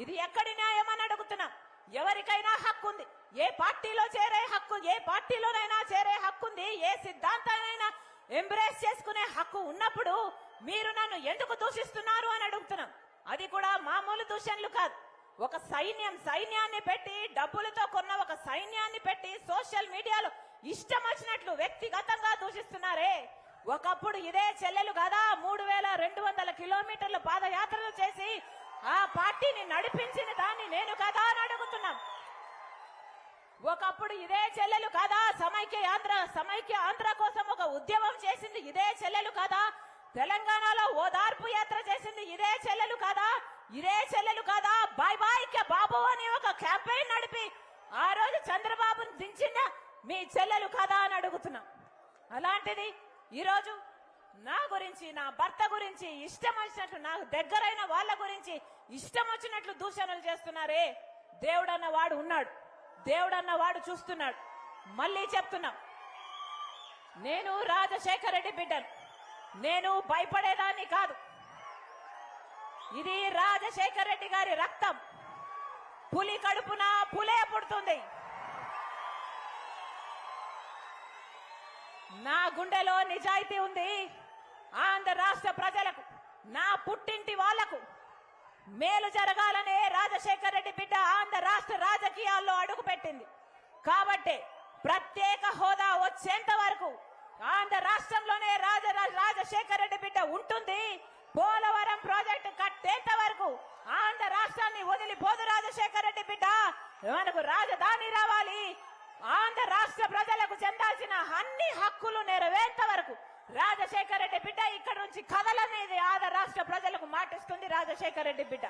ఇది ఎక్కడి న్యాయం అని అడుగుతున్నాం. ఎవరికైనా హక్కు ఉంది, ఏ పార్టీలో చేరే హక్కు, ఏ పార్టీలోనైనా చేరే హక్కు ఉంది, ఏ సిద్ధాంతానైనా ఎంబ్రేస్ చేసుకునే హక్కు ఉన్నప్పుడు మీరు నన్ను ఎందుకు దూషిస్తున్నారు అని అడుగుతున్నాం. అది కూడా మామూలు దూషణలు కాదు. ఒక సైన్యాన్ని పెట్టి, డబ్బులతో కొన్న ఒక సైన్యాన్ని పెట్టి సోషల్ మీడియాలో ఇష్టం వచ్చినట్లు వ్యక్తిగతంగా దూషిస్తున్నారే. ఒకప్పుడు ఇదే చెల్లెలు కదా 3200 కిలోమీటర్ల పాదయాత్రలు చేసి ఆ పార్టీని నడిపించిన దాన్ని నేను కదా అని అడుగుతున్నాం. ఒకప్పుడు ఇదే చెల్లెలు కదా సమైక్య ఆంధ్ర కోసం ఒక ఉద్యమం చేసింది ఇదే చెల్లెలు కదా, తెలంగాణలో ఓదార్పు యాత్ర చేసింది ఇదే చెల్లెలు కదా, ఇదే చెల్లెలు కదా బాయ్ బాయ్ కే బాబు అని ఒక క్యాంపెయిన్ నడిపి ఆ రోజు చంద్రబాబును దించిన మీ చెల్లెలు కదా అని అడుగుతున్నాం. అలాంటిది ఈరోజు నా గురించి, నా భర్త గురించి ఇష్టం వచ్చినట్లు, నాకు దగ్గరైన వాళ్ళ గురించి ఇష్టం వచ్చినట్లు దూషణలు చేస్తున్నారే. దేవుడన్న వాడు ఉన్నాడు, దేవుడన్న వాడు చూస్తున్నాడు. మళ్ళీ చెప్తున్నాం, నేను రాజశేఖర రెడ్డి బిడ్డను, నేను భయపడేదాన్ని కాదు. ఇది రాజశేఖర రెడ్డి గారి రక్తం. పులి కడుపున పులే పుడుతుంది. నా గుండెలో నిజాయితీ ఉంది. ఆంధ్ర రాష్ట్ర ప్రజలకు, నా పుట్టింటి వాళ్లకు మేలు జరగాలనే రాజశేఖర రెడ్డి బిడ్డ ఆంధ్ర రాష్ట్ర రాజకీయాల్లో అడుగుపెట్టింది. కాబట్టి ప్రత్యేక హోదా వచ్చేంత వరకు ఆంధ్ర రాష్ట్రంలోనే రాజశేఖర రెడ్డి బిడ్డ ఉంటుంది. పోలవరం ప్రాజెక్టు కట్టేంత వరకు ఆంధ్ర రాష్ట్రాన్ని వదిలిపోదు రాజశేఖర రెడ్డి బిడ్డ. మనకు రాజధాని రావాలి. ఆంధ్ర రాష్ట్ర ప్రజలకు చెందాల్సిన అన్ని హక్కులు నెరవేర్త వరకు రాజశేఖర రెడ్డి బిడ్డ ఇక్కడ నుంచి కదలనేది ఆంధ్ర రాష్ట్ర ప్రజలకు మాటిస్తుంది రాజశేఖర రెడ్డి బిడ్డ.